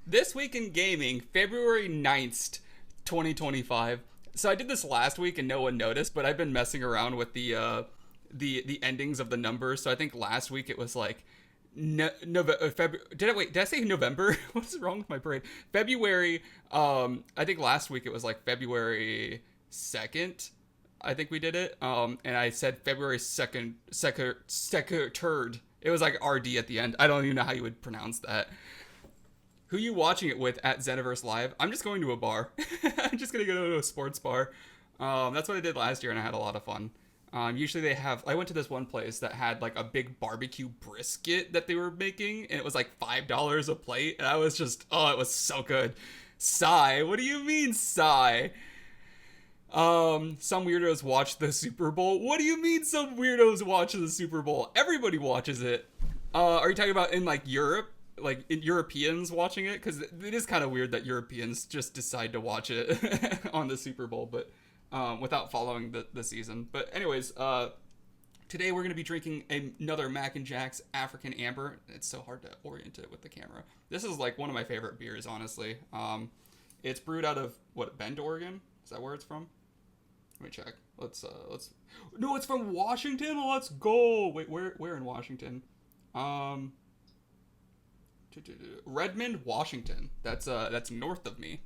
This week in gaming, February 9th, 2025. So I did this last week and no one noticed, but I've been messing around with the endings of the numbers. So I think last week it was like did I say November? What's wrong with my brain? February. I think last week it was like February 2nd. I think we did it. And I said February 2nd, turd. It was like RD at the end. I don't even know how you would pronounce that. Who you watching it with at Zeniverse Live? I'm just going to a bar. I'm just going to go to a sports bar. That's what I did last year, and I had a lot of fun. Usually they have... I went to this one place that had, like, a big barbecue brisket that they were making, and it was, like, $5 a plate, and I was just... Oh, it was so good. Sigh. What do you mean, sigh? Some weirdos watch the Super Bowl. What do you mean some weirdos watch the Super Bowl? Everybody watches it. Are you talking about in, like, Europe? Like in Europeans watching it, because it is kind of weird that Europeans just decide to watch it on the Super Bowl, but without following the season. But anyways, today we're going to be drinking another Mac and Jack's African Amber. It's so hard to orient it with the camera. This is like one of my favorite beers, honestly. It's brewed out of Bend, Oregon. Is that where it's from? Let me check. Let's. No, it's from Washington. Let's go. Wait, where in Washington? Redmond, Washington. That's north of me.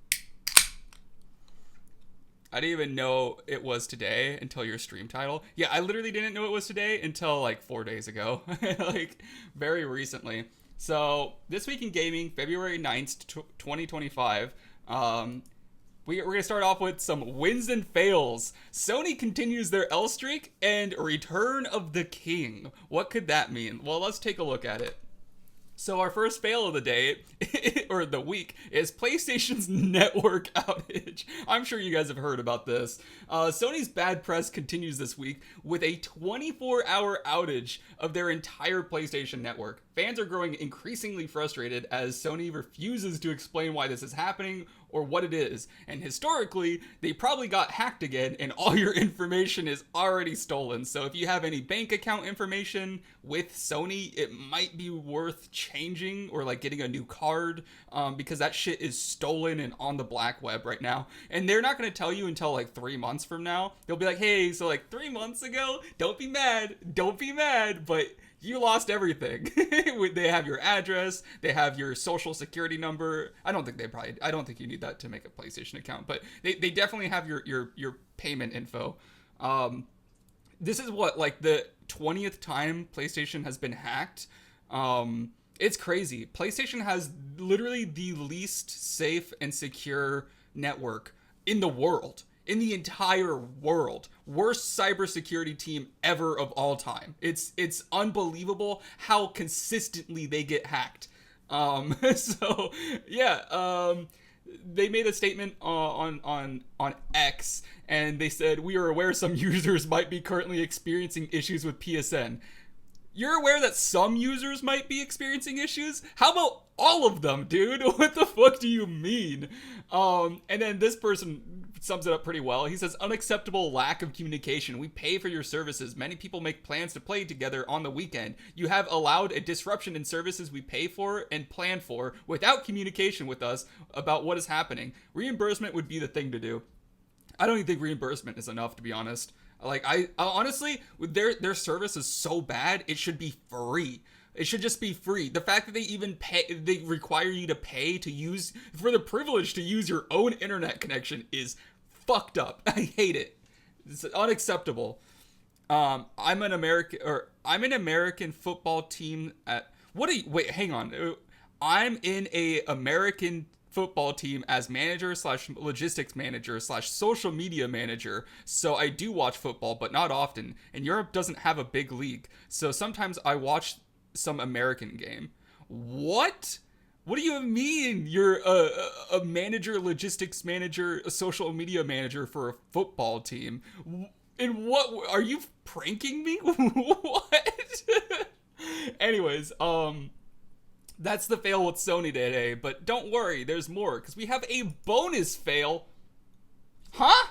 I didn't even know it was today until your stream title. Yeah, I literally didn't know it was today until like 4 days ago. Like very recently. So this week in gaming, February 9th, 2025. We're going to start off with some wins and fails. Sony continues their L streak and Return of the King. What could that mean? Well, let's take a look at it. So our first fail of the day, or the week, is PlayStation's network outage. I'm sure you guys have heard about this. Sony's bad press continues this week with a 24-hour outage of their entire PlayStation network. Fans are growing increasingly frustrated as Sony refuses to explain why this is happening or what it is. And historically, they probably got hacked again and all your information is already stolen. So if you have any bank account information with Sony, it might be worth changing or like getting a new card because that shit is stolen and on the black web right now. And they're not going to tell you until like 3 months from now. They'll be like, hey, so like 3 months ago, don't be mad, but you lost everything. They have your address, they have your social security number. I don't think you need that to make a PlayStation account, but they definitely have your payment info. This is what, like the 20th time PlayStation has been hacked. It's crazy. PlayStation has literally the least safe and secure network in the world. In the entire world. Worst cybersecurity team ever of all time. It's unbelievable how consistently they get hacked. So yeah, they made a statement on X, and they said, we are aware some users might be currently experiencing issues with PSN. You're aware that some users might be experiencing issues? How about all of them, dude? What the fuck do you mean? And then this person sums it up pretty well. He says, unacceptable lack of communication. We pay for your services. Many people make plans to play together on the weekend. You have allowed a disruption in services we pay for and plan for without communication with us about what is happening. Reimbursement would be the thing to do. I don't even think reimbursement is enough, to be honest. Like, I honestly, their service is so bad, it should be free. It should just be free. The fact that they require you to pay to use, for the privilege to use your own internet connection is fucked up. I hate it. It's unacceptable. I'm an American football team at, wait, hang on. I'm in a American football team as manager / logistics / social media manager, so I do watch football, but not often, and Europe doesn't have a big league, so sometimes I watch some American game. What do you mean you're a manager, logistics manager, a social media manager for a football team? And what, are you pranking me? What? Anyways, that's the fail with Sony today, but don't worry, there's more, because we have a bonus fail. Huh?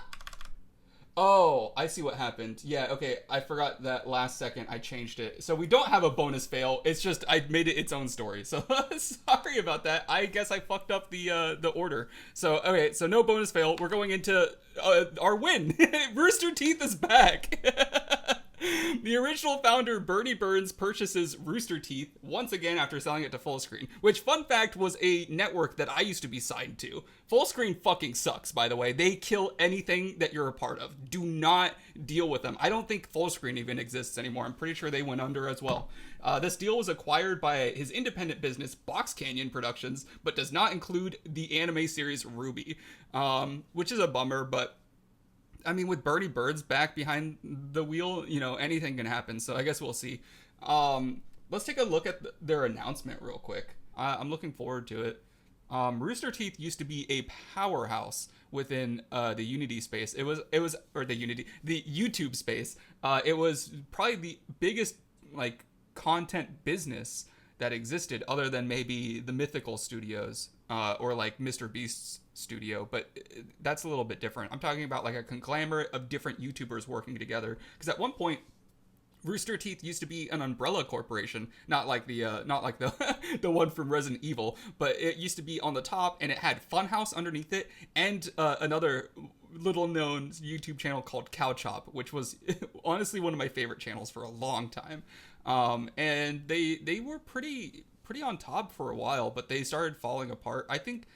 Oh, I see what happened. Yeah, okay. I forgot that last second I changed it. So we don't have a bonus fail. It's just I made it its own story. So sorry about that. I guess I fucked up the order. So okay, so no bonus fail. We're going into our win. Rooster Teeth is back. The original founder, Bernie Burns, purchases Rooster Teeth once again after selling it to Fullscreen, which, fun fact, was a network that I used to be signed to. Fullscreen fucking sucks, by the way. They kill anything that you're a part of. Do not deal with them. I don't think Fullscreen even exists anymore. I'm pretty sure they went under as well. This deal was acquired by his independent business, Box Canyon Productions, but does not include the anime series RWBY, which is a bummer, but I mean, with Bernie Burns back behind the wheel, you know, anything can happen. So I guess we'll see. Let's take a look at their announcement real quick. I'm looking forward to it. Rooster Teeth used to be a powerhouse within the Unity space. It was the YouTube space. It was probably the biggest like content business that existed, other than maybe the Mythical Studios or like Mr. Beast's studio, but that's a little bit different. I'm talking about like a conglomerate of different YouTubers working together, because at one point Rooster Teeth used to be an umbrella corporation, not like the the one from Resident Evil, but it used to be on the top and it had Funhouse underneath it and another little known YouTube channel called Cow Chop, which was honestly one of my favorite channels for a long time. And they were pretty on top for a while, but they started falling apart. I think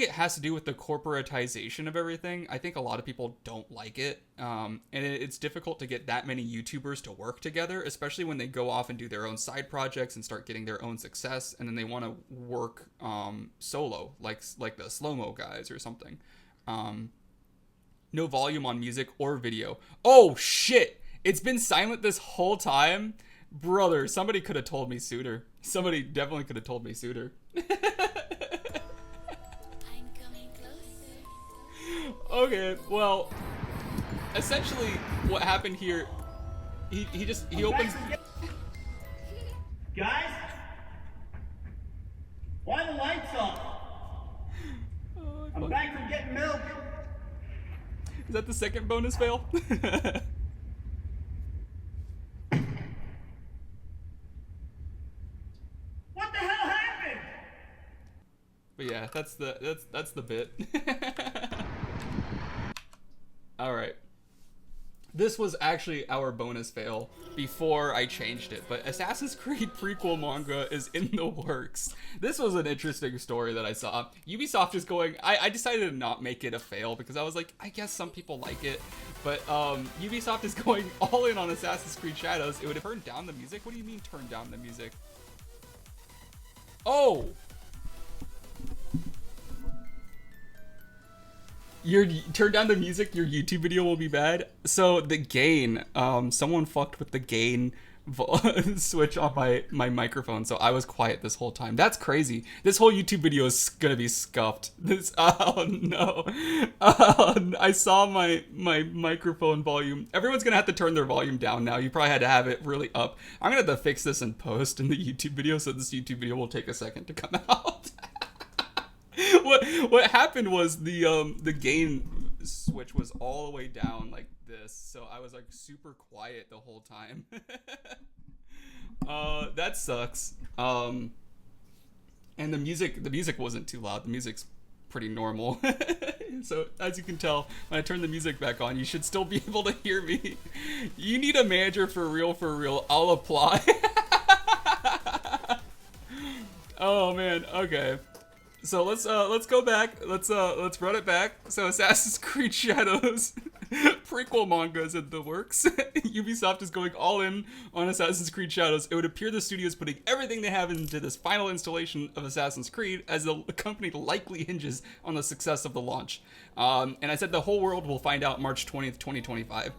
it has to do with the corporatization of everything. I think a lot of people don't like it. And it's difficult to get that many YouTubers to work together, especially when they go off and do their own side projects and start getting their own success. And then they want to work solo, like the Slow-Mo guys or something. No volume on music or video. Oh, shit. It's been silent this whole time. Brother, somebody could have told me sooner. Somebody definitely could have told me sooner. Okay, well, essentially what happened here, he opens... Guys? Why the lights off? I'm back from getting milk. Is that the second bonus fail? What the hell happened? But yeah, that's the bit. All right. This was actually our bonus fail before I changed it, but Assassin's Creed prequel manga is in the works. This was an interesting story that I saw. Ubisoft is going... I decided to not make it a fail because I was like, I guess some people like it, but Ubisoft is going all in on Assassin's Creed Shadows. It would have turned down the music? What do you mean turn down the music? Oh! Turn down the music, your YouTube video will be bad. So the gain, someone fucked with the gain switch on my microphone, so I was quiet this whole time. That's crazy. This whole YouTube video is gonna be scuffed. Oh no. I saw my microphone volume. Everyone's gonna have to turn their volume down now. You probably had to have it really up. I'm gonna have to fix this in post in the YouTube video, so this YouTube video will take a second to come out. What happened was the gain switch was all the way down like this, so I was like super quiet the whole time. That sucks. And the music wasn't too loud. The music's pretty normal. So as you can tell, when I turn the music back on, you should still be able to hear me. You need a manager for real. I'll apply. Oh man, okay. So let's go back. Let's run it back. So Assassin's Creed Shadows prequel manga is in the works. Ubisoft is going all in on Assassin's Creed Shadows. It would appear the studio is putting everything they have into this final installation of Assassin's Creed, as the company likely hinges on the success of the launch. And I said the whole world will find out March 20th, 2025.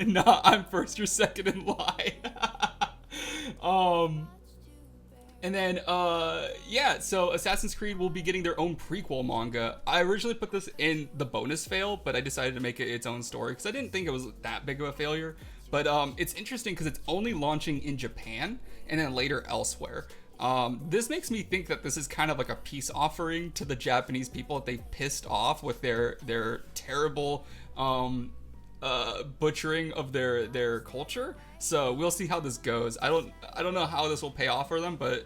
Nah, I'm first, you're second in line. And then, yeah, so Assassin's Creed will be getting their own prequel manga. I originally put this in the bonus fail, but I decided to make it its own story because I didn't think it was that big of a failure. But it's interesting because it's only launching in Japan and then later elsewhere. This makes me think that this is kind of like a peace offering to the Japanese people that they pissed off with their terrible butchering of their culture. So we'll see how this goes. I don't know how this will pay off for them, but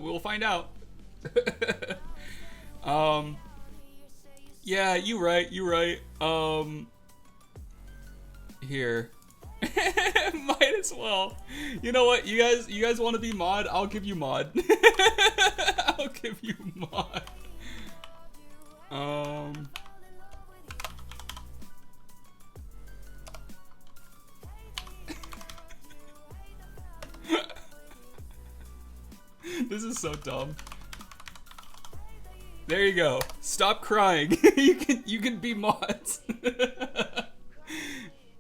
we'll find out. Yeah, you right. Here. Might as well. You know what? You guys want to be mod? I'll give you mod. I'll give you mod. This is so dumb. There you go. Stop crying. you can be mods.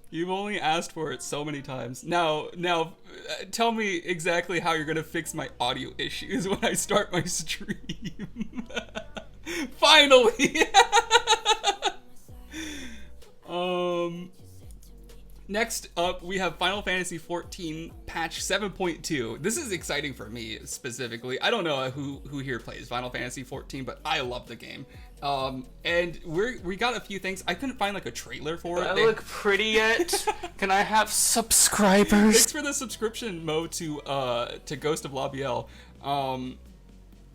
You've only asked for it so many times. Now, tell me exactly how you're gonna fix my audio issues when I start my stream. Finally. Next up, we have Final Fantasy XIV patch 7.2. This is exciting for me specifically. I don't know who here plays Final Fantasy XIV, but I love the game. And we got a few things. I couldn't find like a trailer for it. Do I look pretty yet? Can I have subscribers? Thanks for the subscription, Mo, to Ghost of Labiel.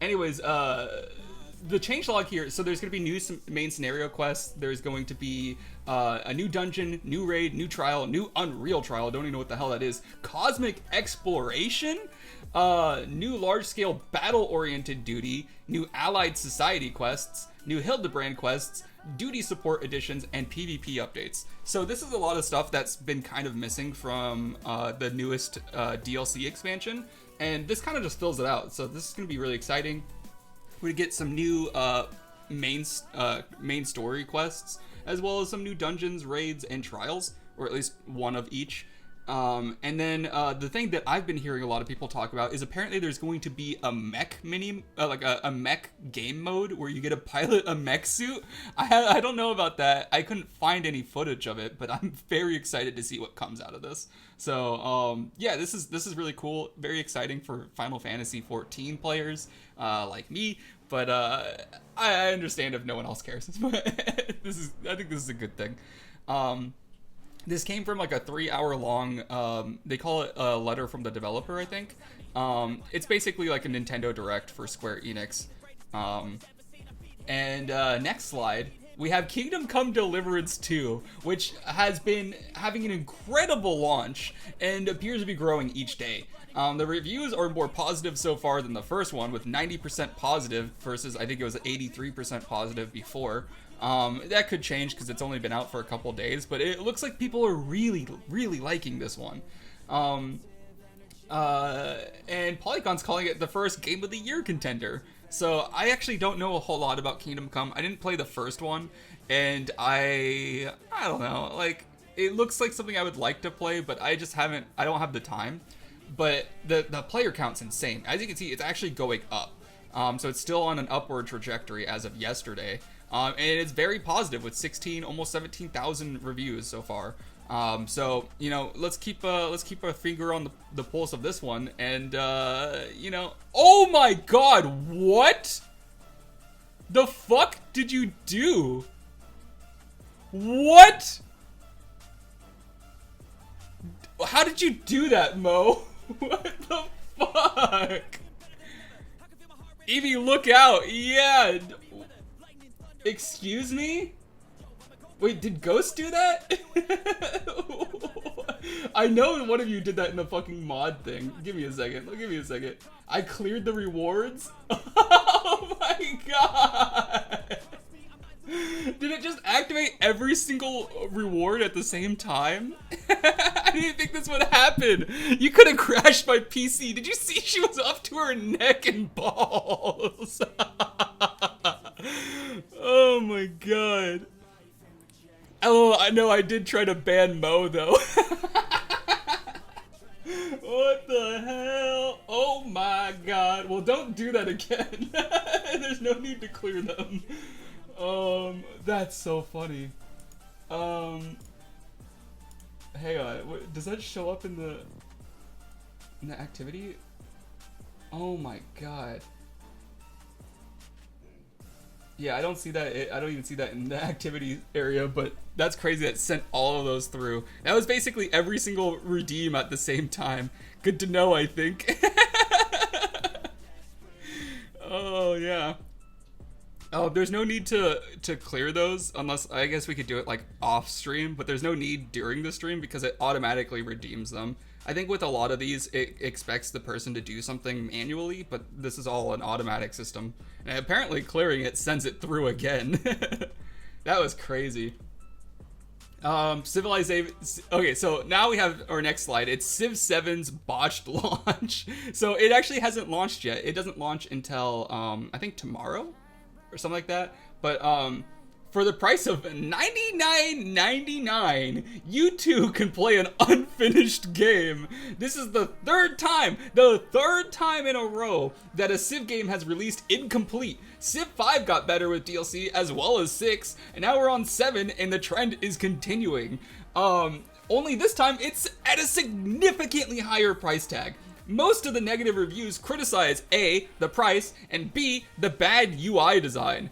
Anyways, the changelog here, so there's going to be new main scenario quests. There's going to be a new dungeon, new raid, new trial, new Unreal trial. I don't even know what the hell that is. Cosmic exploration, new large-scale battle-oriented duty, new allied society quests, new Hildebrand quests, duty support additions, and PvP updates. So this is a lot of stuff that's been kind of missing from the newest DLC expansion, and this kind of just fills it out. So this is going to be really exciting. We get some new main story quests, as well as some new dungeons, raids, and trials, or at least one of each. And then the thing that I've been hearing a lot of people talk about is apparently there's going to be a mech like a mech game mode where you get to pilot a mech suit. I don't know about that. I couldn't find any footage of it, but I'm very excited to see what comes out of this. So yeah, this is really cool. Very exciting for Final Fantasy XIV players like me. But I understand if no one else cares. But I think this is a good thing. This came from like a 3-hour long, they call it a letter from the developer, I think. It's basically like a Nintendo Direct for Square Enix. Next slide, we have Kingdom Come Deliverance 2, which has been having an incredible launch and appears to be growing each day. The reviews are more positive so far than the first one, with 90% positive versus I think it was 83% positive before. That could change because it's only been out for a couple days, but it looks like people are really, really liking this one. And Polygon's calling it the first Game of the Year contender. So I actually don't know a whole lot about Kingdom Come. I didn't play the first one, and I don't know, like, it looks like something I would like to play, but I don't have the time. But the player count's insane. As you can see, it's actually going up. So it's still on an upward trajectory as of yesterday. And it's very positive with almost 17,000 reviews so far. So, you know, let's keep a finger on the pulse of this one. And, you know, oh my god, what the fuck did you do? What? How did you do that, Mo? What the fuck? Evie, look out. Yeah. Excuse me? Wait, did Ghost do that? I know one of you did that in the fucking mod thing. Give me a second. Give me a second. I cleared the rewards? Oh my god! Did it just activate every single reward at the same time? I didn't think this would happen. You could have crashed my PC. Did you see she was up to her neck and balls? Oh my god. Oh, I know I did try to ban Mo though. What the hell? Oh my god. Well, don't do that again. There's no need to clear them. That's so funny. Hang on. Does that show up in the activity? Oh my god. Yeah, I don't see that. I don't even see that in the activity area, but that's crazy that it sent all of those through. That was basically every single redeem at the same time. Good to know, I think. Oh, yeah. Oh, there's no need to clear those unless, I guess we could do it like off stream, but there's no need during the stream because it automatically redeems them. I think with a lot of these, it expects the person to do something manually, but this is all an automatic system. And apparently clearing it sends it through again. That was crazy. Civilization. Okay, so now we have our next slide. It's Civ 7's botched launch. So it actually hasn't launched yet. It doesn't launch until, I think tomorrow or something like that. But, for the price of $99.99, you too can play an unfinished game. This is the third time in a row that a Civ game has released incomplete. Civ 5 got better with DLC as well as 6, and now we're on 7 and the trend is continuing. Only this time it's at a significantly higher price tag. Most of the negative reviews criticize A, the price, and B, the bad UI design.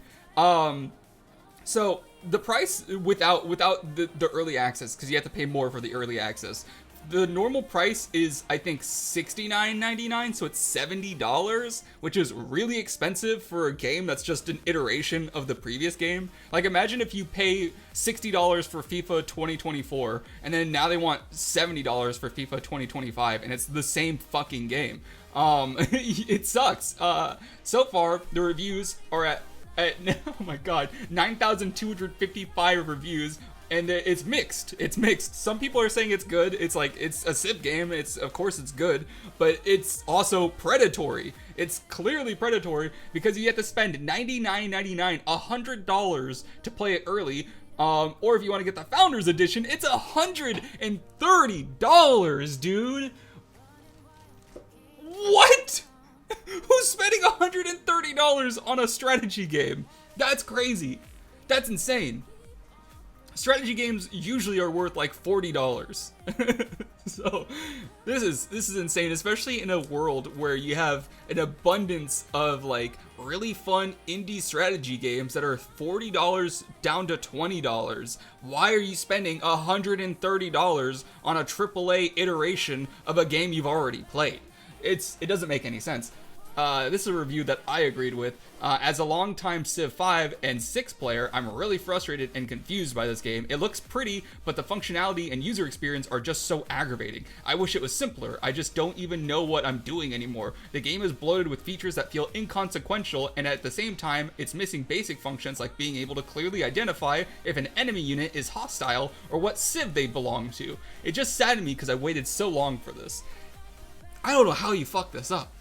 So the price without the early access, because you have to pay more for the early access. The normal price is, I think, $69.99, so it's $70, which is really expensive for a game that's just an iteration of the previous game. Like, imagine if you pay $60 for FIFA 2024, and then now they want $70 for FIFA 2025, and it's the same fucking game. It sucks. So far, the reviews are at oh my god, 9,255 reviews, and it's mixed. It's mixed. Some people are saying it's good. It's like, it's a Civ game. Of course it's good, but it's also predatory. It's clearly predatory because you have to spend $99.99, $100 to play it early. Or if you want to get the Founders Edition, it's $130, dude. What? Who's spending $130 on a strategy game? That's crazy. That's insane. Strategy games usually are worth like $40. So this is insane, especially in a world where you have an abundance of like really fun indie strategy games that are $40 down to $20. Why are you spending $130 on a AAA iteration of a game you've already played? It doesn't make any sense. This is a review that I agreed with. As a longtime Civ 5 and 6 player, I'm really frustrated and confused by this game. It looks pretty, but the functionality and user experience are just so aggravating. I wish it was simpler. I just don't even know what I'm doing anymore. The game is bloated with features that feel inconsequential, and at the same time, it's missing basic functions like being able to clearly identify if an enemy unit is hostile or what Civ they belong to. It just saddened me because I waited so long for this. I don't know how you fuck this up.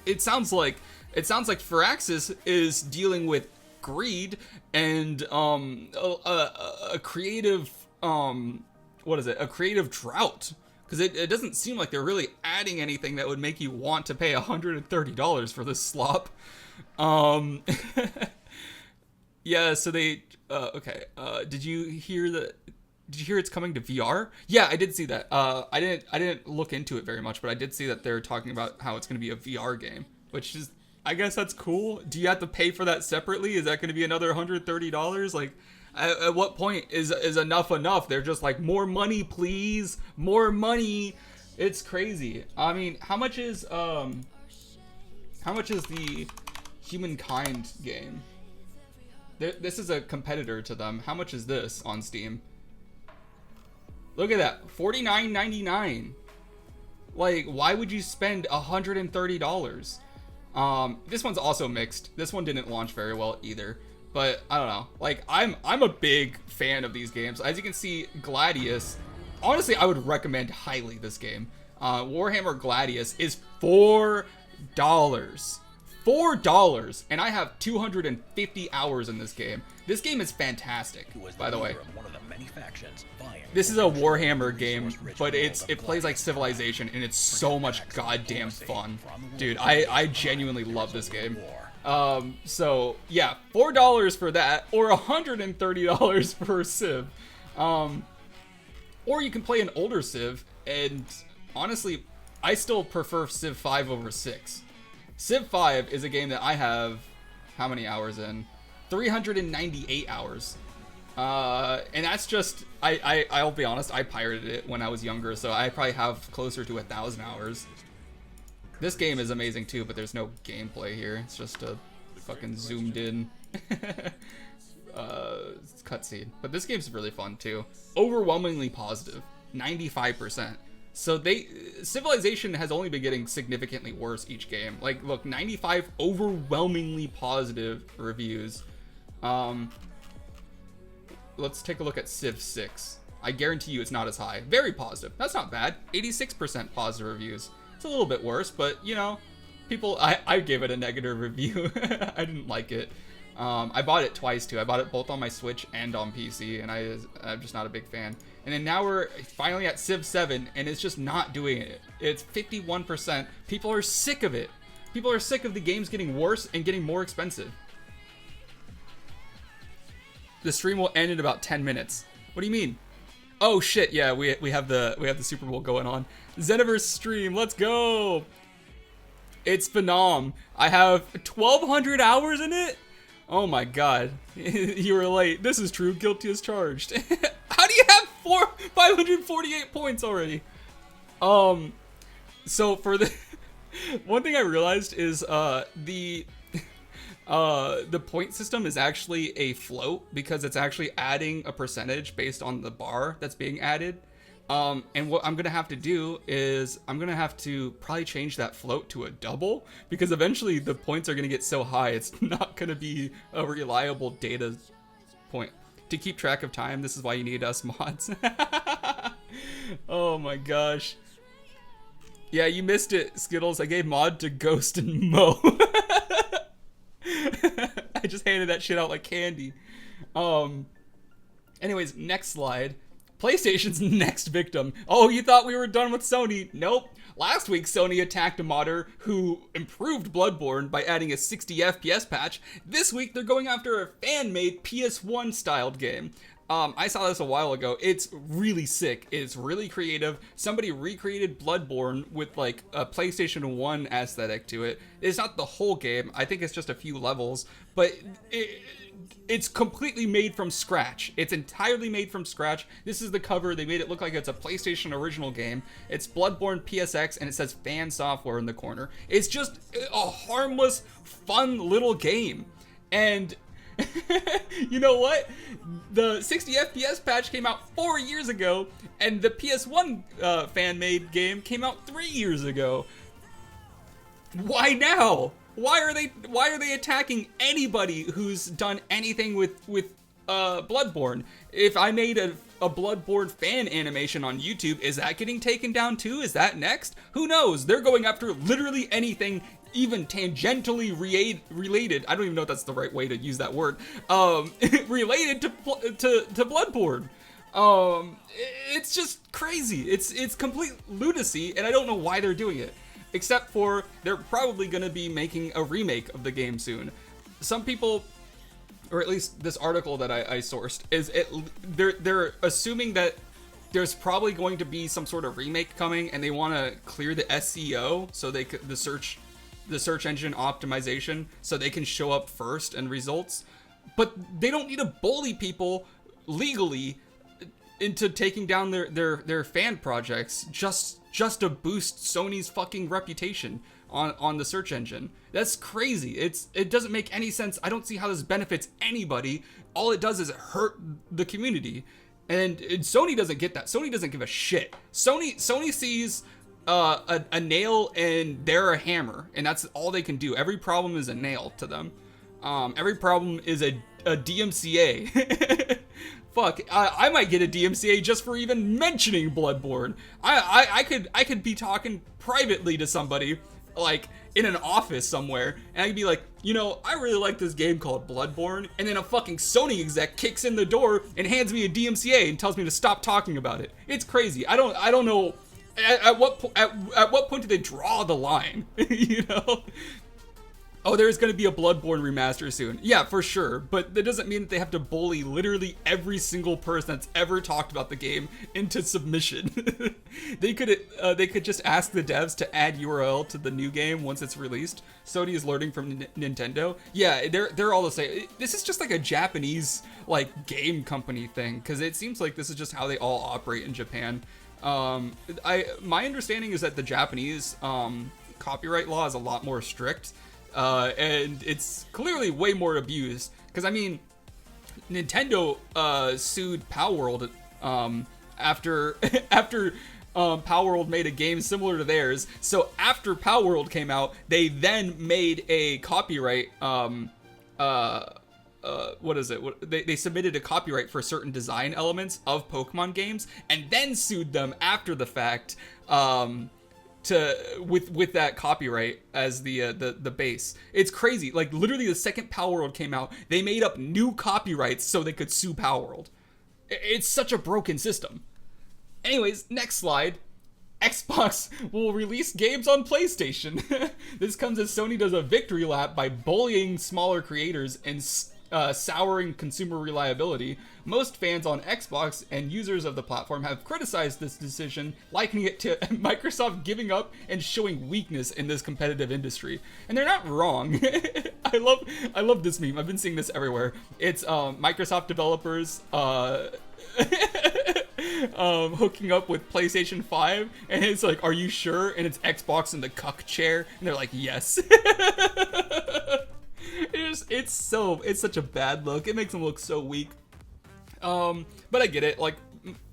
It sounds like Firaxis is dealing with greed and a creative a creative drought, because it doesn't seem like they're really adding anything that would make you want to pay $130 for this slop. Yeah, so they okay. Did you hear it's coming to VR? Yeah, I did see that. I didn't look into it very much, but I did see that they're talking about how it's going to be a VR game, which is, I guess that's cool. Do you have to pay for that separately? Is that going to be another $130? Like, at what point is enough enough? They're just like, more money, please, more money. It's crazy. I mean, how much is the Humankind game? This is a competitor to them. How much is this on Steam? Look at that, $49.99. Like, why would you spend $130? This one's also mixed. This one didn't launch very well either. But I don't know. Like, I'm a big fan of these games. As you can see, Gladius. Honestly, I would recommend highly this game. Warhammer Gladius is $4. $4, and I have 250 hours in this game. This game is fantastic, by the way. This is a Warhammer game, but it plays like Civilization, and it's so much goddamn fun. Dude, I genuinely love this game. So, yeah, $4 for that, or $130 for Civ. Or you can play an older Civ, and honestly, I still prefer Civ 5 over 6. Civ 5 is a game that I have how many hours in? 398 hours. And that's just, I'll be honest, I pirated it when I was younger, so I probably have closer to 1,000 hours. This game is amazing too, but there's no gameplay here. It's just a fucking zoomed in cutscene. But this game's really fun too. Overwhelmingly positive, 95%. So Civilization has only been getting significantly worse each game. Like, look, 95 overwhelmingly positive reviews. Let's take a look at Civ 6. I guarantee you it's not as high. Very positive. That's not bad. 86% positive reviews. It's a little bit worse, but, you know, people... I gave it a negative review. I didn't like it. I bought it twice, too. I bought it both on my Switch and on PC, and I'm just not a big fan. And then now we're finally at Civ 7, and it's just not doing it. It's 51%. People are sick of it. People are sick of the games getting worse and getting more expensive. The stream will end in about 10 minutes. What do you mean? Oh shit, yeah, we have the Super Bowl going on. Xenoverse stream, let's go! It's phenom. I have 1,200 hours in it? Oh my god. You were late. This is true. Guilty as charged. How do you have 548 points already? So for the... one thing I realized is the point system is actually a float because it's actually adding a percentage based on the bar that's being added. And what I'm going to have to do is I'm going to have to probably change that float to a double because eventually the points are going to get so high it's not going to be a reliable data point. To keep track of time, this is why you need us mods. Oh my gosh. Yeah, you missed it, Skittles. I gave mod to Ghost and Mo. I just handed that shit out like candy. Anyways, next slide. PlayStation's next victim. Oh, you thought we were done with Sony? Nope. Last week, Sony attacked a modder who improved Bloodborne by adding a 60 FPS patch. This week, they're going after a fan-made PS1 styled game. I saw this a while ago. It's really sick. It's really creative. Somebody recreated Bloodborne with like a PlayStation 1 aesthetic to it. It's not the whole game. I think it's just a few levels, but it's completely made from scratch. It's entirely made from scratch. This is the cover. They made it look like it's a PlayStation original game. It's Bloodborne PSX, and it says fan software in the corner. It's just a harmless, fun little game. And you know what? The 60 FPS patch came out 4 years ago, and the PS1 fan-made game came out 3 years ago. Why now? Why are they attacking anybody who's done anything with Bloodborne? If I made a Bloodborne fan animation on YouTube, is that getting taken down too? Is that next? Who knows? They're going after literally anything even tangentially related. I don't even know if that's the right way to use that word. Related to Bloodborne. It's just crazy. It's complete lunacy, and I don't know why they're doing it. Except for they're probably going to be making a remake of the game soon. Some people, or at least this article that I sourced, they're assuming that there's probably going to be some sort of remake coming, and they want to clear the SEO so they could, the search engine optimization, so they can show up first in results. But they don't need to bully people legally into taking down their fan projects just to boost Sony's fucking reputation on the search engine. That's crazy. It doesn't make any sense. I don't see how this benefits anybody. All it does is hurt the community. And Sony doesn't get that. Sony doesn't give a shit. Sony sees a nail and they're a hammer, and that's all they can do. Every problem is a nail to them. Every problem is a DMCA. Fuck, I might get a DMCA just for even mentioning Bloodborne. I could be talking privately to somebody, like in an office somewhere, and I could be like, you know, I really like this game called Bloodborne, and then a fucking Sony exec kicks in the door and hands me a DMCA and tells me to stop talking about it. It's crazy. I don't know at what point do they draw the line, you know? Oh, there's going to be a Bloodborne remaster soon. Yeah, for sure. But that doesn't mean that they have to bully literally every single person that's ever talked about the game into submission. They could just ask the devs to add URL to the new game once it's released. Sony is learning from Nintendo. Yeah, they're all the same. This is just like a Japanese like game company thing, because it seems like this is just how they all operate in Japan. My understanding is that the Japanese copyright law is a lot more strict. And it's clearly way more abused. Because, I mean, Nintendo sued Palworld after Palworld made a game similar to theirs. So after Palworld came out, they then made a copyright. What is it? They submitted a copyright for certain design elements of Pokemon games, and then sued them after the fact. With that copyright as the base. It's crazy. Like, literally the second Palworld came out, they made up new copyrights so they could sue Palworld. It's such a broken system. Anyways, next slide. Xbox will release games on PlayStation. This comes as Sony does a victory lap by bullying smaller creators and souring consumer reliability. Most fans on Xbox and users of the platform have criticized this decision, likening it to Microsoft giving up and showing weakness in this competitive industry. And they're not wrong. I love this meme. I've been seeing this everywhere. It's Microsoft developers hooking up with PlayStation 5, and it's like, are you sure? And it's Xbox in the cuck chair, and they're like, yes. It's such a bad look. It makes them look so weak. But I get it. Like,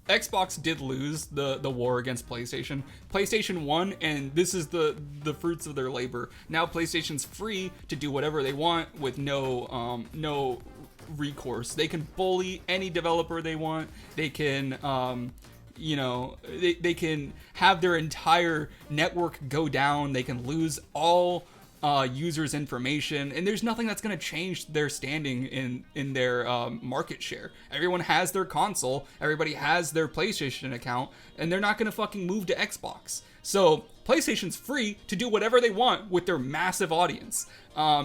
Xbox did lose the war against PlayStation. PlayStation won, and this is the fruits of their labor. Now PlayStation's free to do whatever they want with no recourse. They can bully any developer they want. They can they can have their entire network go down. They can lose all users' information, and there's nothing that's going to change their standing in their market share. Everyone has their console, everybody has their PlayStation account, and they're not going to fucking move to Xbox. So PlayStation's free to do whatever they want with their massive audience.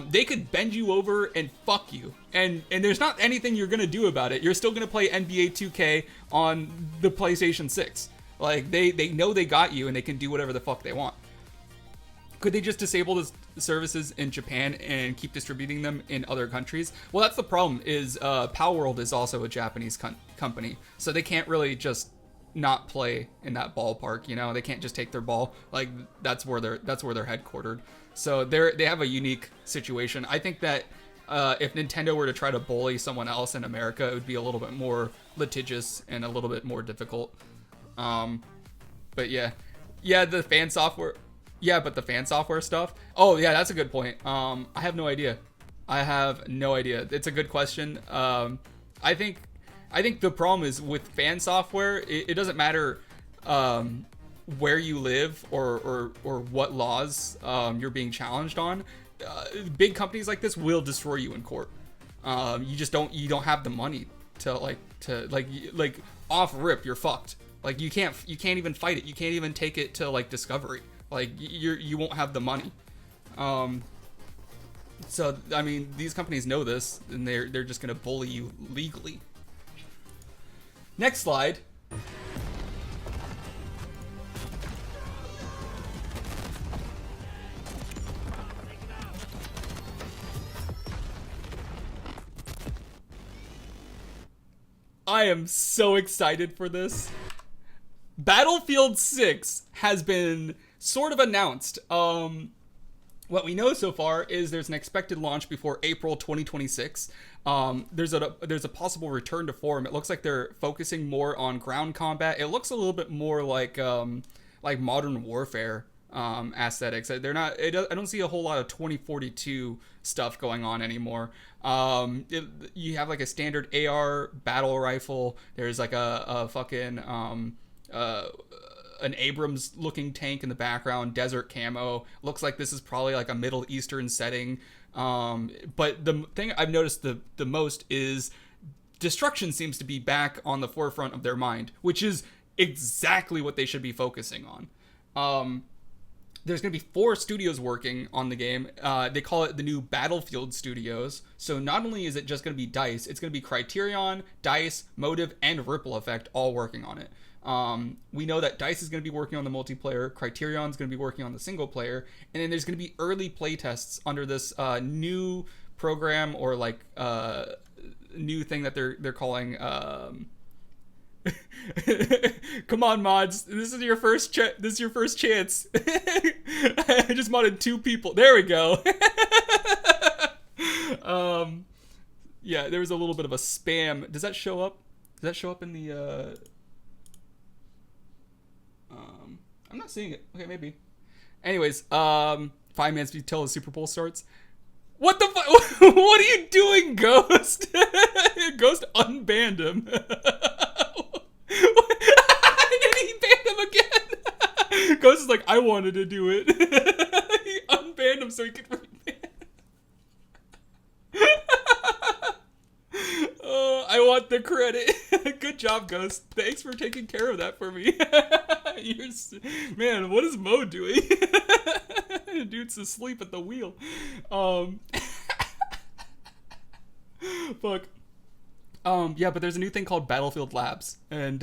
They could bend you over and fuck you, and there's not anything you're going to do about it. You're still going to play NBA 2K on the PlayStation 6. Like, they know they got you, and they can do whatever the fuck they want. Could they just disable the services in Japan and keep distributing them in other countries? Well, that's the problem, is Palworld is also a Japanese company, so they can't really just not play in that ballpark, you know? They can't just take their ball. Like, that's where they're headquartered. So they have a unique situation. I think that if Nintendo were to try to bully someone else in America, it would be a little bit more litigious and a little bit more difficult. But yeah, the fan software. Yeah, but the fan software stuff. Oh yeah, that's a good point. I have no idea. It's a good question. I think the problem is with fan software. It doesn't matter where you live or what laws you're being challenged on. Big companies like this will destroy you in court. You don't have the money to off rip. You're fucked. Like, you can't even fight it. You can't even take it to like discovery. Like, you won't have the money. So I mean, these companies know this, and they're just gonna bully you legally. Next slide. I am so excited for this. Battlefield 6 has been sort of announced. What we know so far is there's an expected launch before April 2026. There's a possible return to form. It looks like they're focusing more on ground combat. It looks a little bit more like Modern Warfare aesthetics. I don't see a whole lot of 2042 stuff going on anymore. You have like a standard AR battle rifle. There's like a fucking an Abrams looking tank in the background, desert camo. Looks like this is probably like a Middle Eastern setting. But the thing I've noticed the most is destruction seems to be back on the forefront of their mind, which is exactly what they should be focusing on. there's going to be 4 studios working on the game. They call it the new Battlefield Studios. So not only is it just going to be DICE, it's going to be Criterion, DICE, Motive, and Ripple Effect all working on it. We know that DICE is going to be working on the multiplayer, Criterion is going to be working on the single player, and then there's going to be early playtests under this new program, or like new thing that they're calling. Come on, mods! This is your first. This is your first chance. I just modded 2 people. There we go. Yeah, there was a little bit of a spam. Does that show up? Does that show up in the? I'm not seeing it. Okay, maybe. Anyways, 5 minutes until the Super Bowl starts. What the fuck? What are you doing, Ghost? Ghost unbanned him. And he banned him again. Ghost is like, I wanted to do it. He unbanned him so he could reban. Oh, I want the credit. Good job, Ghost. Thanks for taking care of that for me. Man, what is Mo doing? Dude's asleep at the wheel. Fuck. Yeah, but there's a new thing called Battlefield Labs, and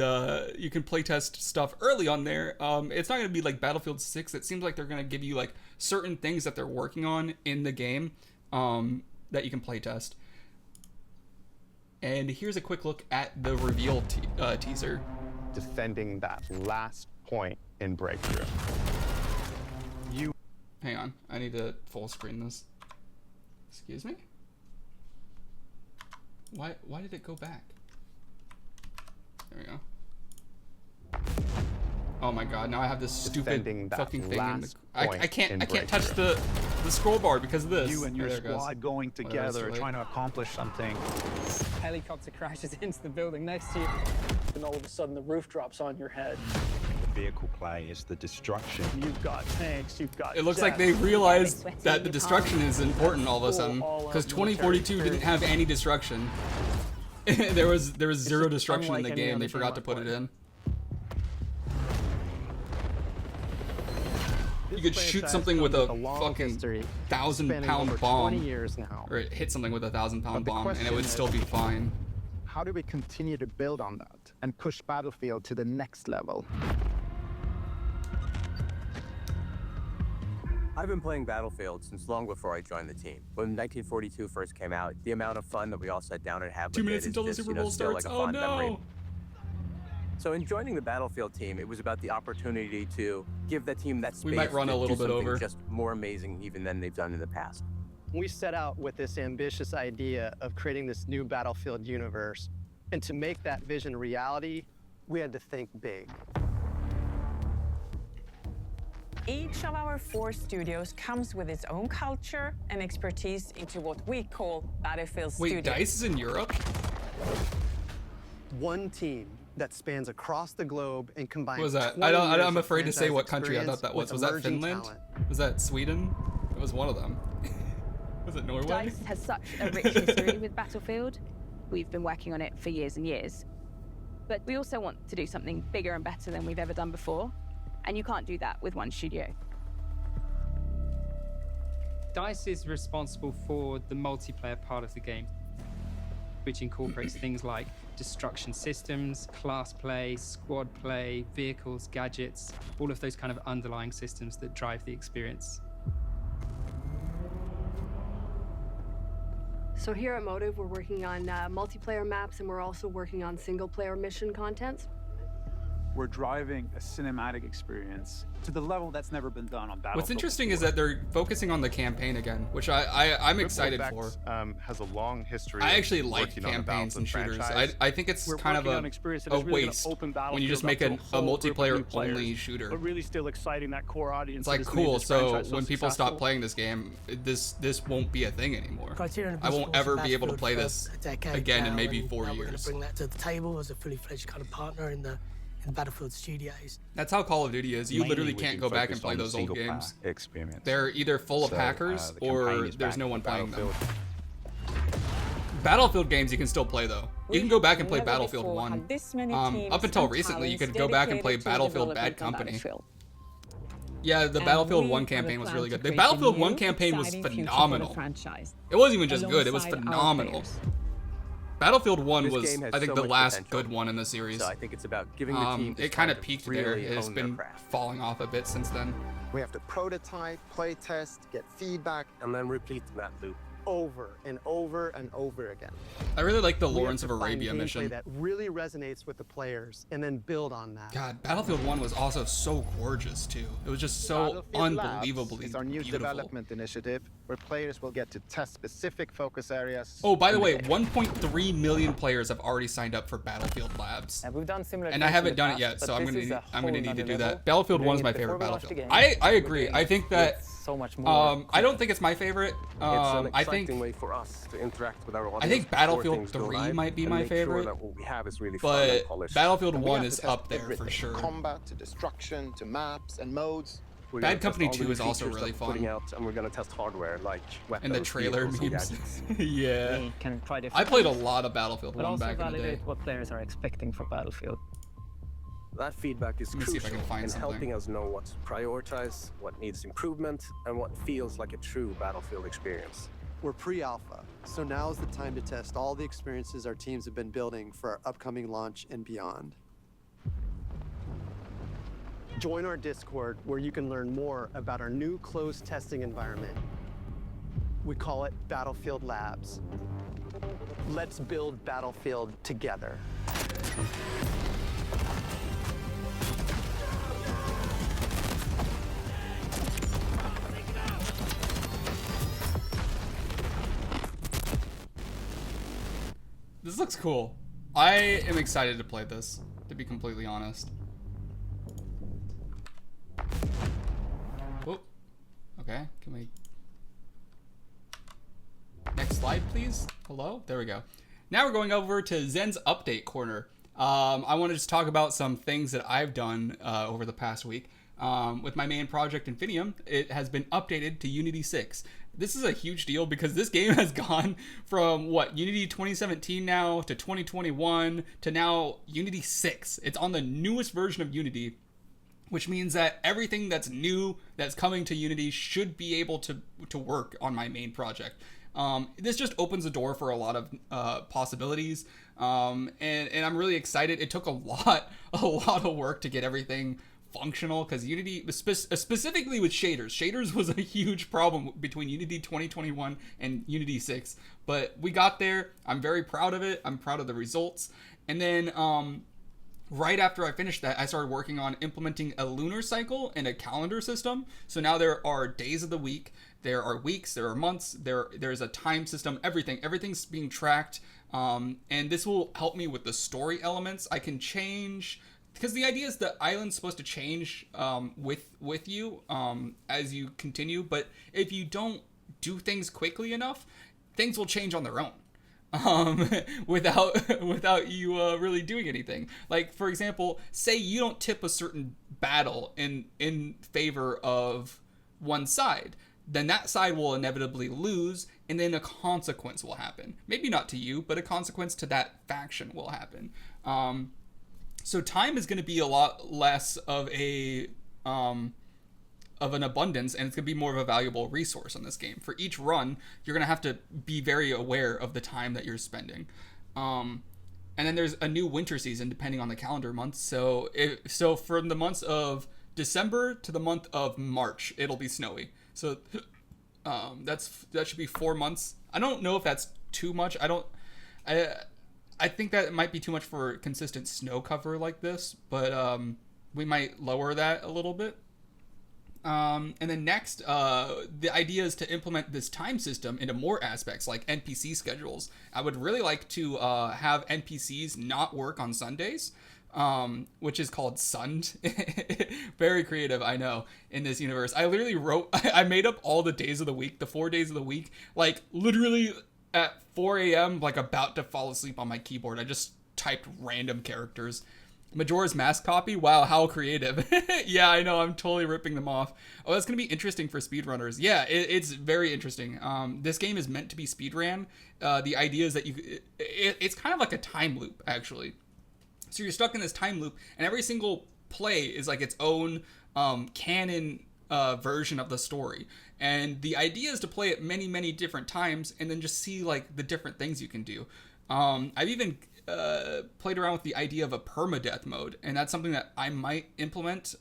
you can playtest stuff early on there. It's not going to be like Battlefield 6. It seems like they're going to give you like certain things that they're working on in the game that you can playtest. And here's a quick look at the reveal teaser. Defending that last point in breakthrough. Hang on, I need to full screen this. Excuse me? Why did it go back? There we go. Oh my god, now I have this stupid fucking thing in the... I can't touch the scroll bar because of this. You and your squad going together trying to accomplish something. Helicopter crashes into the building next to you, and all of a sudden the roof drops on your head. The vehicle play is the destruction. You've got tanks, you've got It looks like they realized that the destruction is important all of a sudden, because 2042 didn't have any destruction. there was zero destruction in the game. They forgot to put it in. You could shoot something with a fucking 1,000-pound bomb, or hit something with a 1,000-pound bomb, and it would still be fine. How do we continue to build on that and push Battlefield to the next level? I've been playing Battlefield since long before I joined the team. When 1942 first came out, the amount of fun that we all sat down and had 2 with minutes it until the is just, Super Bowl still starts. like a Oh fond memory. no! So in joining the Battlefield team, it was about the opportunity to give that team that space. We might run to a little do bit something over. just more amazing even than they've done in the past. We set out with this ambitious idea of creating this new Battlefield universe. And to make that vision a reality, we had to think big. Each of our 4 studios comes with its own culture and expertise into what we call Battlefield Studios. Wait, DICE is in Europe? One team that spans across the globe and combines. What was that? 20 years I'm of afraid to say franchise what country I thought that was. experience Was that with emerging Finland? talent. Was that Sweden? It was one of them. Was it Norway? DICE has such a rich history with Battlefield. We've been working on it for years and years. But we also want to do something bigger and better than we've ever done before. And you can't do that with one studio. DICE is responsible for the multiplayer part of the game, which incorporates things like destruction systems, class play, squad play, vehicles, gadgets, all of those kind of underlying systems that drive the experience. So here at Motive, we're working on multiplayer maps, and we're also working on single-player mission contents. We're driving a cinematic experience to the level that's never been done on Battlefield. What's interesting is that they're focusing on the campaign again, which I'm excited for. Has a long history. I actually like campaigns and shooters. I think it's kind of a waste when you just make a multiplayer-only shooter. But really still exciting that core audience. It's like, cool, so when people stop playing this game, this won't be a thing anymore. I won't ever be able to play this again in maybe 4 years. We're going to bring that to the table as a fully fledged kind of partner in the Battlefield Studios. That's how Call of Duty is. You literally can't go back and play those old games. They're either full of hackers or there's no one playing them. Battlefield games you can still play though. You can go back and play Battlefield 1. Up until recently, you could go back and play Battlefield Bad Company. Yeah, the And Battlefield we 1 have a campaign was plan really to good. The create a Battlefield 1 new, campaign was exciting future for the phenomenal. franchise, It wasn't even just good, it was alongside our phenomenal. players. Battlefield 1 This was, game has I think, so the much last potential. good one in the series. So I think it's about giving the team It kind of peaked there. really It's hone their been craft. falling off a bit since then. We have to prototype, play test, get feedback, And then repeat that loop. over and over and over again. I really like the We have Lawrence to of find Arabia gameplay mission. that really resonates with the players and then build on that. God, Battlefield 1 was also so gorgeous too. It was just so Battlefield Labs unbelievably is our new beautiful. development initiative where players will get to test specific focus areas. Oh, by the in way, game. 1.3 million players have already signed up for Battlefield Labs. We've done similar And I things in haven't the done it past, yet, but so I'm this gonna is need, a I'm whole gonna need to nother do level. that. Battlefield We're 1 is doing my it favorite before we launch the Battlefield. game. I We're agree. doing I it think that with so much more I don't think it's my favorite. It's an I exciting think way for us to interact with our audience. I think before Battlefield things go 3 live might be and my make sure favorite, that what we have is really fun and but polished. Battlefield And we 1 have is to test up there for everything, sure. Combat to destruction to maps and modes. We're Bad gonna test Company all the 2 new is also features really that we're putting fun. out, and we're going to test hardware like weapons, And the trailer vehicles, and memes. gadgets. Yeah. We can try I different played a things, lot of Battlefield but 1 also back in the day. validate what players are expecting for Battlefield. That feedback is Let me see if I crucial can find in something. helping us know what to prioritize, what needs improvement, and what feels like a true Battlefield experience. We're pre-alpha, so now is the time to test all the experiences our teams have been building for our upcoming launch and beyond. Join our Discord where you can learn more about our new closed testing environment. We call it Battlefield Labs. Let's build Battlefield together. This looks cool. I am excited to play this, to be completely honest. Oh, okay, can we... Next slide, please. Hello? There we go. Now we're going over to Zen's update corner. I want to just talk about some things that I've done over the past week. With my main project, Infinium, it has been updated to Unity 6. This is a huge deal because this game has gone from, Unity 2017 now to 2021 to now Unity 6. It's on the newest version of Unity, which means that everything that's new that's coming to Unity should be able to work on my main project. This just opens the door for a lot of possibilities, and I'm really excited. It took a lot of work to get everything functional because Unity, specifically with shaders was a huge problem between Unity 2021 and Unity 6, but we got there. I'm very proud of it. I'm proud of the results. And then right after I finished that, I started working on implementing a lunar cycle and a calendar system. So now there are days of the week, there are weeks, there are months, there's a time system, everything's being tracked. And this will help me with the story elements. I can change, because the idea is the island's supposed to change with you as you continue, but if you don't do things quickly enough, things will change on their own. Without you really doing anything. Like, for example, say you don't tip a certain battle in favor of one side, then that side will inevitably lose, and then a consequence will happen. Maybe not to you, but a consequence to that faction will happen. So time is going to be a lot less of an abundance, and it's going to be more of a valuable resource in this game. For each run, you're going to have to be very aware of the time that you're spending. And then there's a new winter season depending on the calendar month. So from the months of December to the month of March, it'll be snowy. So that should be 4 months. I don't know if that's too much. I think that it might be too much for consistent snow cover like this, but we might lower that a little bit. And then next, the idea is to implement this time system into more aspects like NPC schedules. I would really like to have NPCs not work on Sundays, which is called Sunned. Very creative, I know, in this universe. I literally I made up all the days of the week, the 4 days of the week, like literally at 4 a.m., like about to fall asleep on my keyboard. I just typed random characters. Majora's Mask copy? Wow, how creative. Yeah, I know, I'm totally ripping them off. Oh, that's going to be interesting for speedrunners. Yeah, it's very interesting. This game is meant to be speedran. The idea is that it's kind of like a time loop, actually. So you're stuck in this time loop, and every single play is like its own canon version of the story. And the idea is to play it many different times and then just see like the different things you can do. I've even played around with the idea of a permadeath mode, and that's something that I might implement,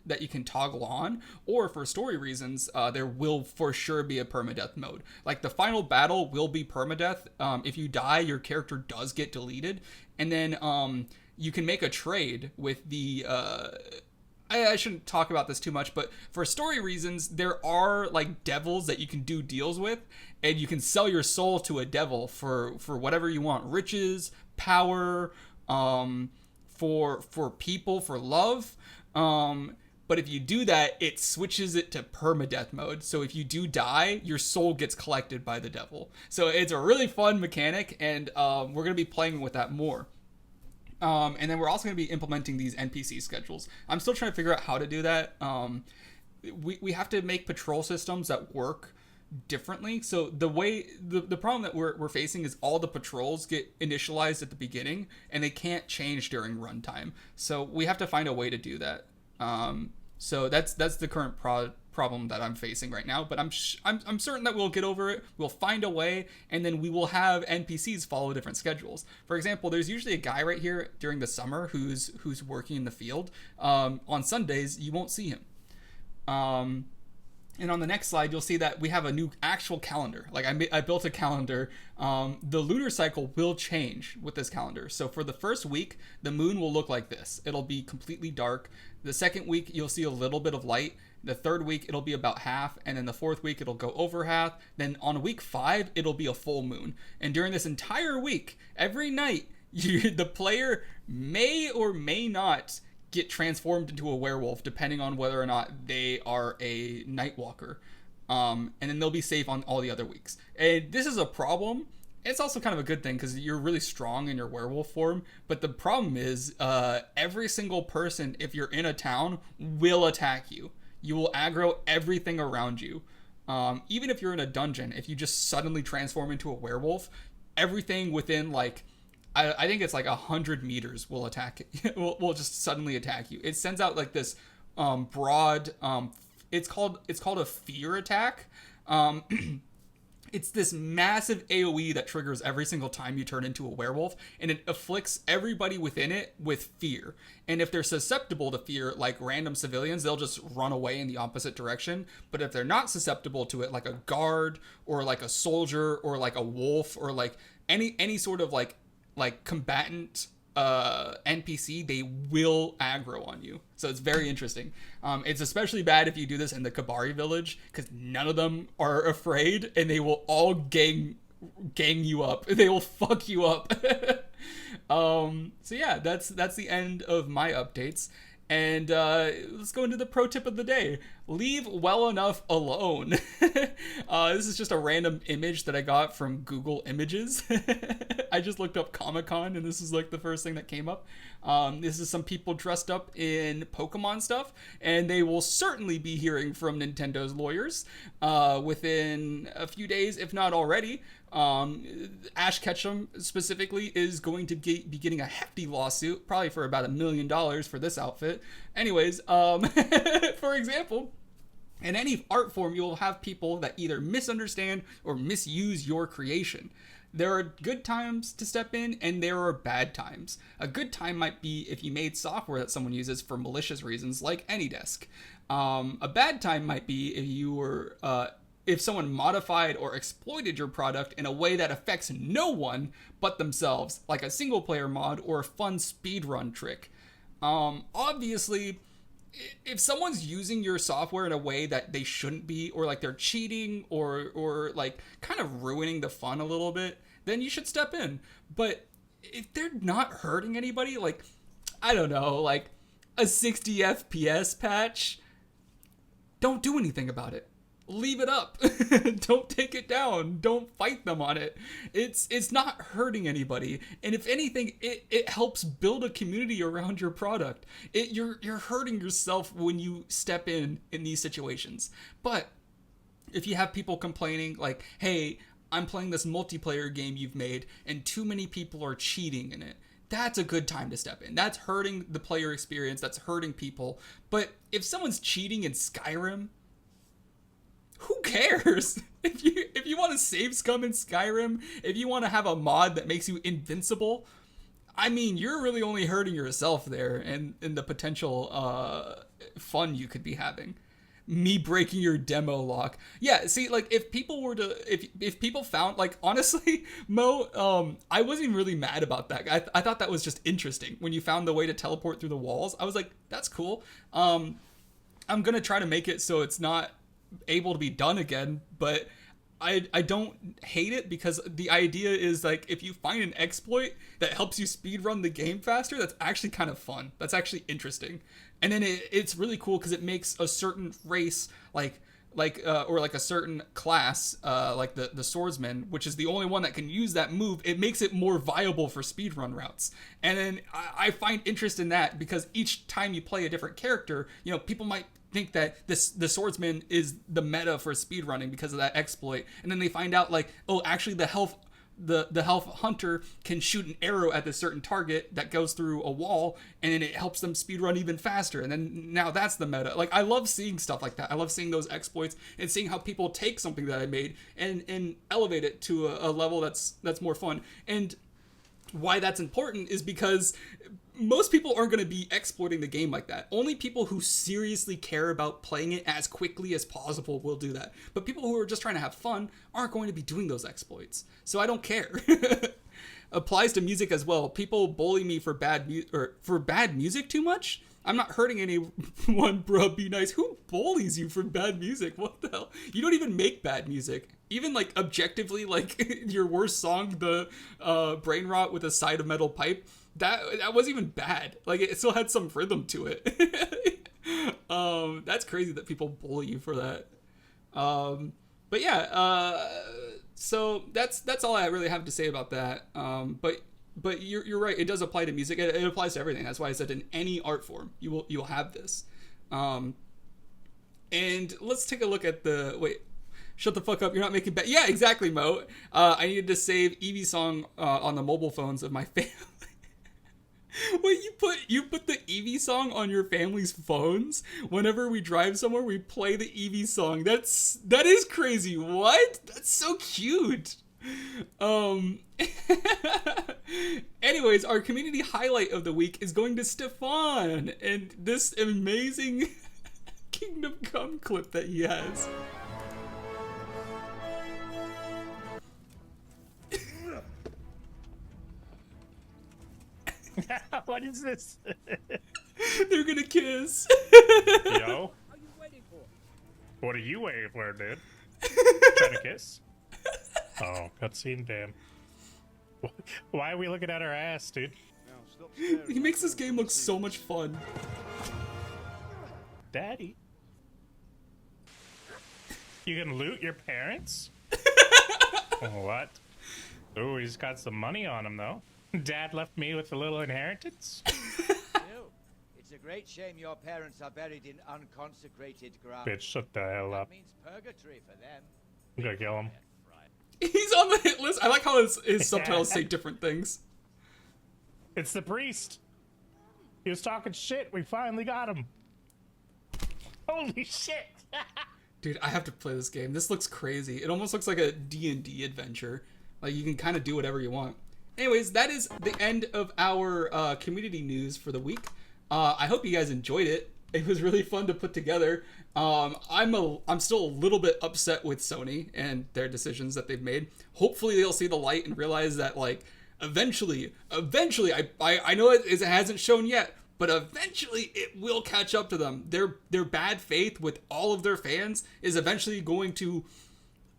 that you can toggle on, or for story reasons, there will for sure be a permadeath mode. Like the final battle will be permadeath. If you die, your character does get deleted, and then you can make a trade with the I shouldn't talk about this too much, but for story reasons, there are like devils that you can do deals with, and you can sell your soul to a devil for whatever you want: riches, power, for people, for love. But if you do that, it switches it to permadeath mode. So if you do die, your soul gets collected by the devil. So it's a really fun mechanic, and we're gonna be playing with that more. And then we're also going to be implementing these NPC schedules. I'm still trying to figure out how to do that. We have to make patrol systems that work differently. So the problem that we're facing is all the patrols get initialized at the beginning, and they can't change during runtime. So we have to find a way to do that. So that's the current problem that I'm facing right now, but I'm certain that we'll get over it. We'll find a way, and then we will have NPCs follow different schedules. For example, there's usually a guy right here during the summer who's working in the field. On Sundays, you won't see him. And on the next slide, you'll see that we have a new actual calendar. Like I built a calendar. The lunar cycle will change with this calendar. So for the first week, the moon will look like this. It'll be completely dark. The second week, you'll see a little bit of light. The third week, it'll be about half. And then the fourth week, it'll go over half. Then on week 5, it'll be a full moon. And during this entire week, every night, the player may or may not get transformed into a werewolf, depending on whether or not they are a night walker. And then they'll be safe on all the other weeks. And this is a problem. It's also kind of a good thing because you're really strong in your werewolf form. But the problem is every single person, if you're in a town, will attack you. You will aggro everything around you. Even if you're in a dungeon, if you just suddenly transform into a werewolf, everything within like, I think it's like 100 meters will attack it. will just suddenly attack you. It sends out like this broad, it's called a fear attack. It's this massive AoE that triggers every single time you turn into a werewolf, and it afflicts everybody within it with fear. And if they're susceptible to fear, like random civilians, they'll just run away in the opposite direction. But if they're not susceptible to it, like a guard or like a soldier or like a wolf or like any sort of like combatant NPC, they will aggro on you. So it's very interesting. It's especially bad if you do this in the Kabari village, because none of them are afraid, and they will all gang you up. They will fuck you up. So yeah, that's the end of my updates. And let's go into the pro tip of the day. Leave well enough alone. This is just a random image that I got from Google Images. I just looked up Comic-Con, and this is like the first thing that came up. This is some people dressed up in Pokemon stuff, and they will certainly be hearing from Nintendo's lawyers within a few days, if not already. Ash Ketchum specifically is going to be getting a hefty lawsuit, probably for about $1 million for this outfit. Anyways, for example, in any art form, you will have people that either misunderstand or misuse your creation. There are good times to step in, and there are bad times. A good time might be if you made software that someone uses for malicious reasons, like AnyDesk. A bad time might be if you were if someone modified or exploited your product in a way that affects no one but themselves, like a single player mod or a fun speedrun trick. Obviously, if someone's using your software in a way that they shouldn't be, or like they're cheating or like kind of ruining the fun a little bit, then you should step in. But if they're not hurting anybody, like, I don't know, like a 60 FPS patch, don't do anything about it. Leave it up. Don't take it down. Don't fight them on it. It's not hurting anybody. And if anything, it helps build a community around your product. You're hurting yourself when you step in these situations. But if you have people complaining like, hey, I'm playing this multiplayer game you've made and too many people are cheating in it, that's a good time to step in. That's hurting the player experience. That's hurting people. But if someone's cheating in Skyrim, who cares? If you want to save scum in Skyrim, if you want to have a mod that makes you invincible, I mean, you're really only hurting yourself there and the potential fun you could be having. Me breaking your demo lock. Yeah, see, like, if people were to, if people found, like, honestly, Mo, I wasn't really mad about that. I thought that was just interesting. When you found the way to teleport through the walls, I was like, that's cool. I'm gonna try to make it so it's not able to be done again, but I don't hate it, because the idea is, like, if you find an exploit that helps you speedrun the game faster, that's actually kind of fun. That's actually interesting. And then it's really cool because it makes a certain race, or like a certain class, like the swordsman, which is the only one that can use that move, it makes it more viable for speedrun routes. And then I find interest in that, because each time you play a different character, you know, people might think that the swordsman is the meta for speedrunning because of that exploit, and then they find out, like, oh, actually the health hunter can shoot an arrow at this certain target that goes through a wall, and then it helps them speedrun even faster, and then now that's the meta. Like, I love seeing stuff like that. I love seeing those exploits and seeing how people take something that I made and elevate it to a level that's more fun. And why that's important is because most people aren't going to be exploiting the game like that. Only people who seriously care about playing it as quickly as possible will do that. But people who are just trying to have fun aren't going to be doing those exploits. So I don't care. Applies to music as well. People bully me for bad music too much. I'm not hurting anyone, bro. Be nice. Who bullies you for bad music? What the hell? You don't even make bad music. Even, like, objectively, like, your worst song, the Brain Rot with a Side of Metal Pipe, that wasn't even bad. Like, it still had some rhythm to it. That's crazy that people bully you for that. But yeah, so that's all I really have to say about that. But you're right. It does apply to music. It applies to everything. That's why I said in any art form you'll have this. And let's take a look at the wait. Shut the fuck up. You're not making bad. Yeah, exactly, Mo. I needed to save Eevee song on the mobile phones of my family. Wait, you put the Eevee song on your family's phones? Whenever we drive somewhere, we play the Eevee song. That is crazy. What? That's so cute. Anyways, our community highlight of the week is going to Stefan and this amazing Kingdom Come clip that he has. What is this? They're gonna kiss. Yo. What are you waiting for, dude? Trying to kiss? Oh, cutscene, damn. Why are we looking at our ass, dude? He makes this game look so much fun. Daddy? You can loot your parents? What? Oh, he's got some money on him, though. Dad left me with a little inheritance? It's a great shame your parents are buried in unconsecrated ground. Bitch, shut the hell up. That means purgatory for them. I'm gonna kill him. He's on the hit list. I like how his subtitles say different things. It's the priest. He was talking shit. We finally got him. Holy shit. Dude, I have to play this game. This looks crazy. It almost looks like a D&D adventure. Like, you can kind of do whatever you want. Anyways, that is the end of our community news for the week. I hope you guys enjoyed it. It was really fun to put together. I'm still a little bit upset with Sony and their decisions that they've made. Hopefully they'll see the light and realize that, like, eventually, I know it hasn't shown yet, but eventually it will catch up to them. Their bad faith with all of their fans is eventually going to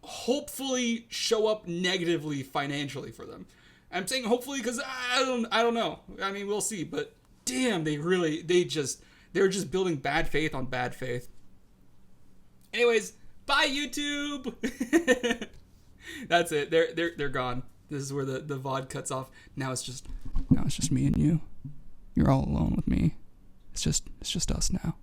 hopefully show up negatively financially for them. I'm saying hopefully because I don't know. I mean, we'll see. But damn, they're just building bad faith on bad faith. Anyways, bye YouTube. That's it. They're gone. This is where the VOD cuts off. Now it's just me and you. You're all alone with me. It's just us now.